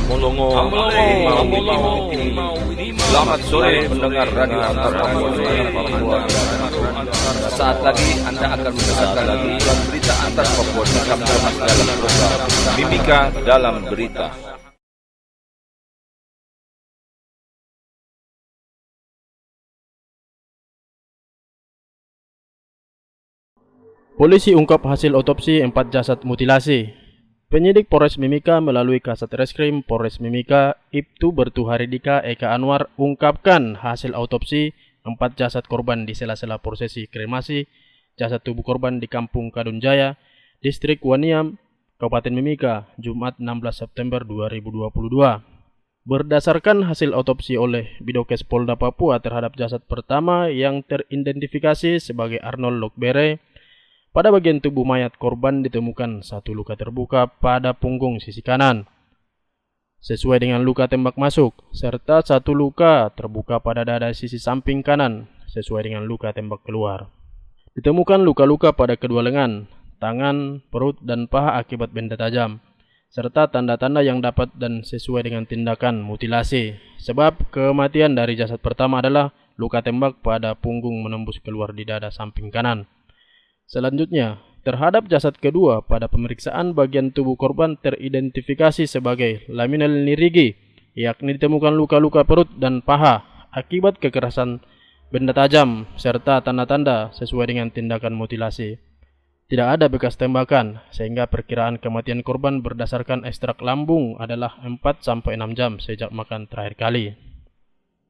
Monongo, selamat sore pendengar radio antar Papua. Saat lagi Anda akan mendengarkan berita antar Papua dalam program Mimika dalam Berita. Polisi ungkap hasil otopsi 4 jasad mutilasi. Penyidik Polres Mimika melalui Kasat Reskrim Polres Mimika, Ibtu Bertu Haridika Eka Anwar ungkapkan hasil otopsi 4 jasad korban di sela-sela prosesi kremasi jasad tubuh korban di Kampung Kadunjaya, Distrik Waniam, Kabupaten Mimika, Jumat 16 September 2022. Berdasarkan hasil otopsi oleh Bidokes Polda Papua terhadap jasad pertama yang teridentifikasi sebagai Arnold Lokbere, pada bagian tubuh mayat korban ditemukan satu luka terbuka pada punggung sisi kanan, sesuai dengan luka tembak masuk, serta satu luka terbuka pada dada sisi samping kanan, sesuai dengan luka tembak keluar. Ditemukan luka-luka pada kedua lengan, tangan, perut, dan paha akibat benda tajam, serta tanda-tanda yang dapat dan sesuai dengan tindakan mutilasi. Sebab kematian dari jasad pertama adalah luka tembak pada punggung menembus keluar di dada samping kanan. Selanjutnya, terhadap jasad kedua pada pemeriksaan bagian tubuh korban teridentifikasi sebagai laminal nirigi, yakni ditemukan luka-luka perut dan paha akibat kekerasan benda tajam serta tanda-tanda sesuai dengan tindakan mutilasi. Tidak ada bekas tembakan, sehingga perkiraan kematian korban berdasarkan ekstrak lambung adalah 4-6 jam sejak makan terakhir kali.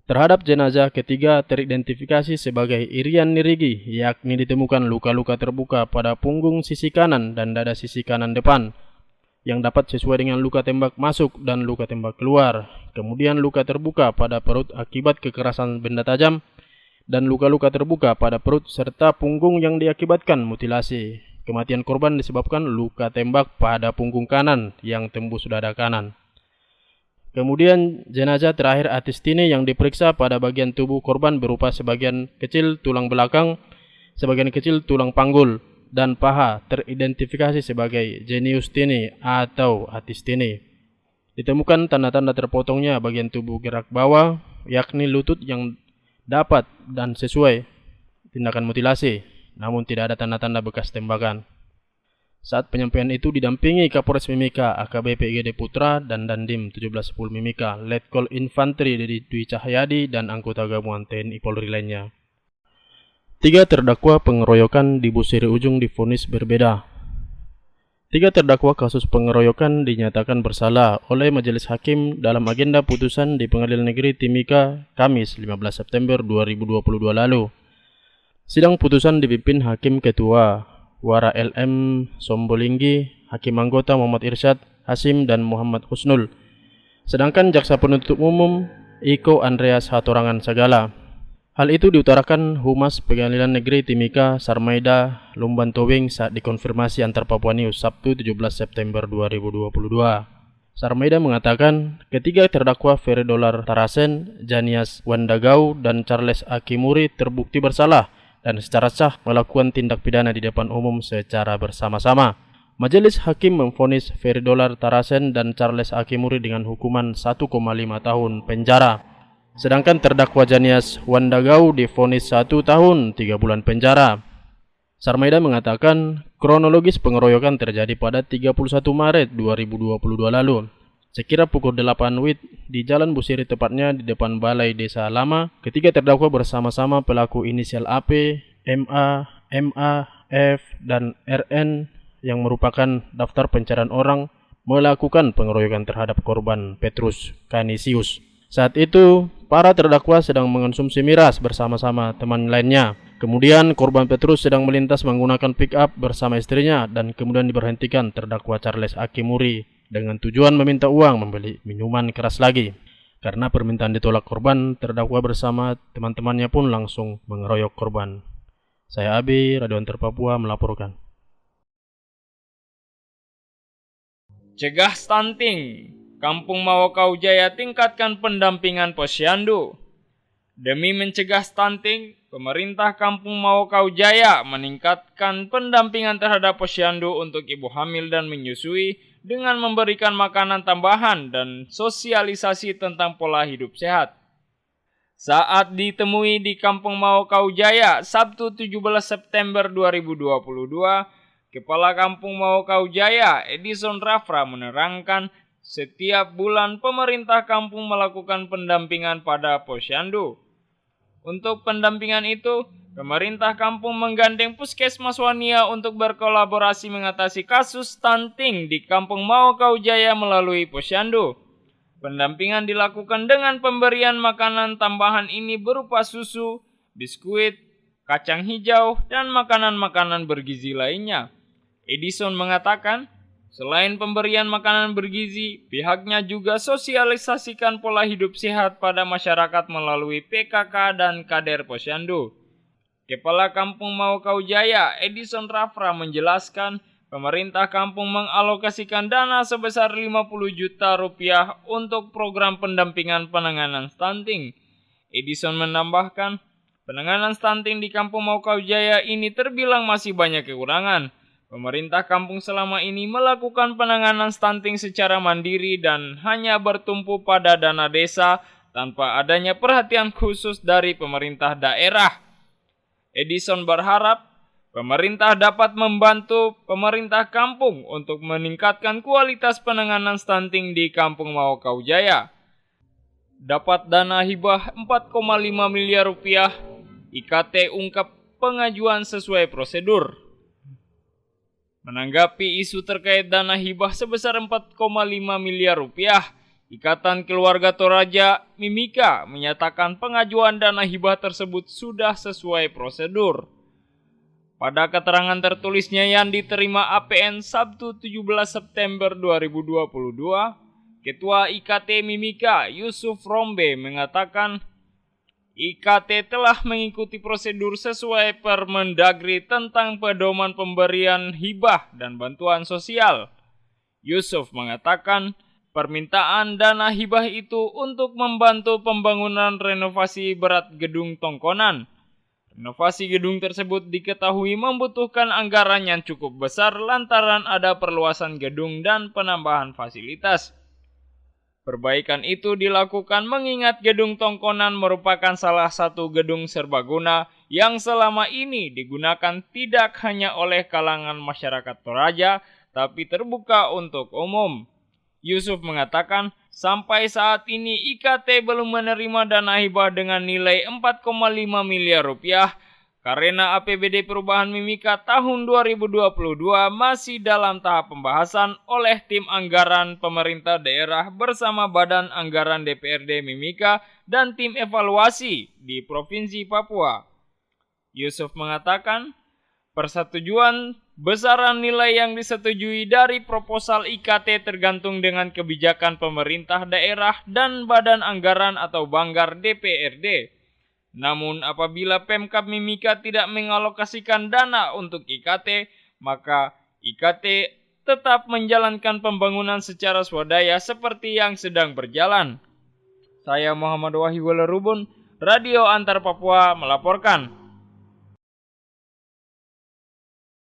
Terhadap jenazah ketiga teridentifikasi sebagai Irian Nirigi, yakni ditemukan luka-luka terbuka pada punggung sisi kanan dan dada sisi kanan depan, yang dapat sesuai dengan luka tembak masuk dan luka tembak keluar. Kemudian luka terbuka pada perut akibat kekerasan benda tajam, dan luka-luka terbuka pada perut serta punggung yang diakibatkan mutilasi. Kematian korban disebabkan luka tembak pada punggung kanan yang tembus dada kanan. Kemudian jenazah terakhir Atistini yang diperiksa pada bagian tubuh korban berupa sebagian kecil tulang belakang, sebagian kecil tulang panggul, dan paha teridentifikasi sebagai Geniustini atau Atistini. Ditemukan tanda-tanda terpotongnya bagian tubuh gerak bawah, yakni lutut yang dapat dan sesuai tindakan mutilasi, namun tidak ada tanda-tanda bekas tembakan. Saat penyampaian itu didampingi Kapolres Mimika AKBP IGD Putra dan Dandim 1710 Mimika, Letkol Infanteri Dwi Cahyadi dan anggota gabungan TNI Polri lainnya. 3 terdakwa pengeroyokan di Busiri Ujung divonis berbeda. 3 terdakwa kasus pengeroyokan dinyatakan bersalah oleh Majelis Hakim dalam agenda putusan di Pengadilan Negeri Timika Kamis 15 September 2022 lalu. Sidang putusan dipimpin Hakim Ketua Wara LM Sombolinggi, Hakim Anggota Muhammad Irsyad Hasim dan Muhammad Husnul. Sedangkan Jaksa Penuntut Umum Iko Andreas Hatorangan Sagala. Hal itu diutarakan Humas Pengadilan Negeri Timika Sarmaida Lumban Towing saat dikonfirmasi antar Papua News Sabtu 17 September 2022. Sarmaida mengatakan ketiga terdakwa Ferry-Dolar Tarasen, Janias Wandagau, dan Charles Akimuri terbukti bersalah dan secara sah melakukan tindak pidana di depan umum secara bersama-sama. Majelis Hakim memvonis Ferry-Dolar Tarasen dan Charles Akimuri dengan hukuman 1,5 tahun penjara. Sedangkan terdakwa Janias Wandagau divonis 1 tahun 3 bulan penjara. Sarmaida mengatakan kronologis pengeroyokan terjadi pada 31 Maret 2022 lalu. Sekira pukul 8 WIB di Jalan Busiri, tepatnya di depan Balai Desa Lama, ketiga terdakwa bersama-sama pelaku inisial AP, MA, F, dan RN yang merupakan daftar pencarian orang melakukan pengeroyokan terhadap korban Petrus Canisius. Saat itu, para terdakwa sedang mengonsumsi miras bersama-sama teman lainnya. Kemudian korban Petrus sedang melintas menggunakan pick up bersama istrinya dan kemudian diberhentikan terdakwa Charles Akimuri dengan tujuan meminta uang membeli minuman keras lagi. Karena permintaan ditolak korban, terdakwa bersama teman-temannya pun langsung mengeroyok korban. Saya Abi, Radio Antar Papua melaporkan. Cegah stunting. Kampung Mawakau Jaya tingkatkan pendampingan posyandu. Demi mencegah stunting, pemerintah Kampung Mawakau Jaya meningkatkan pendampingan terhadap posyandu untuk ibu hamil dan menyusui dengan memberikan makanan tambahan dan sosialisasi tentang pola hidup sehat. Saat ditemui di Kampung Mawakau Jaya, Sabtu 17 September 2022, Kepala Kampung Mawakau Jaya, Edison Rafra menerangkan setiap bulan pemerintah kampung melakukan pendampingan pada posyandu. Untuk pendampingan itu, pemerintah kampung menggandeng Puskesmas Wania untuk berkolaborasi mengatasi kasus stunting di Kampung Mawakau Jaya melalui posyandu. Pendampingan dilakukan dengan pemberian makanan tambahan ini berupa susu, biskuit, kacang hijau, dan makanan-makanan bergizi lainnya. Edison mengatakan, selain pemberian makanan bergizi, pihaknya juga sosialisasikan pola hidup sehat pada masyarakat melalui PKK dan Kader Posyandu. Kepala Kampung Mawakau Jaya, Edison Rafra menjelaskan, pemerintah kampung mengalokasikan dana sebesar 50 juta rupiah untuk program pendampingan penanganan stunting. Edison menambahkan, penanganan stunting di Kampung Mawakau Jaya ini terbilang masih banyak kekurangan. Pemerintah kampung selama ini melakukan penanganan stunting secara mandiri dan hanya bertumpu pada dana desa tanpa adanya perhatian khusus dari pemerintah daerah. Edison berharap pemerintah dapat membantu pemerintah kampung untuk meningkatkan kualitas penanganan stunting di Kampung Mawakau Jaya. Dapat dana hibah 4,5 miliar rupiah, IKT ungkap pengajuan sesuai prosedur. Menanggapi isu terkait dana hibah sebesar 4,5 miliar rupiah, Ikatan Keluarga Toraja Mimika menyatakan pengajuan dana hibah tersebut sudah sesuai prosedur. Pada keterangan tertulisnya yang diterima APN Sabtu 17 September 2022, Ketua IKT Mimika Yusuf Rombe mengatakan IKT telah mengikuti prosedur sesuai Permendagri tentang pedoman pemberian hibah dan bantuan sosial. Yusuf mengatakan permintaan dana hibah itu untuk membantu pembangunan renovasi berat gedung Tongkonan. Renovasi gedung tersebut diketahui membutuhkan anggaran yang cukup besar lantaran ada perluasan gedung dan penambahan fasilitas. Perbaikan itu dilakukan mengingat gedung Tongkonan merupakan salah satu gedung serbaguna yang selama ini digunakan tidak hanya oleh kalangan masyarakat Toraja, tapi terbuka untuk umum. Yusuf mengatakan, sampai saat ini IKT belum menerima dana hibah dengan nilai 4,5 miliar rupiah karena APBD Perubahan Mimika tahun 2022 masih dalam tahap pembahasan oleh tim anggaran pemerintah daerah bersama Badan Anggaran DPRD Mimika dan tim evaluasi di Provinsi Papua. Yusuf mengatakan, persetujuan besaran nilai yang disetujui dari proposal IKT tergantung dengan kebijakan pemerintah daerah dan Badan Anggaran atau Banggar DPRD. Namun apabila Pemkab Mimika tidak mengalokasikan dana untuk IKT, maka IKT tetap menjalankan pembangunan secara swadaya seperti yang sedang berjalan. Saya Muhammad Wahyu Walerubun, Radio Antar Papua melaporkan.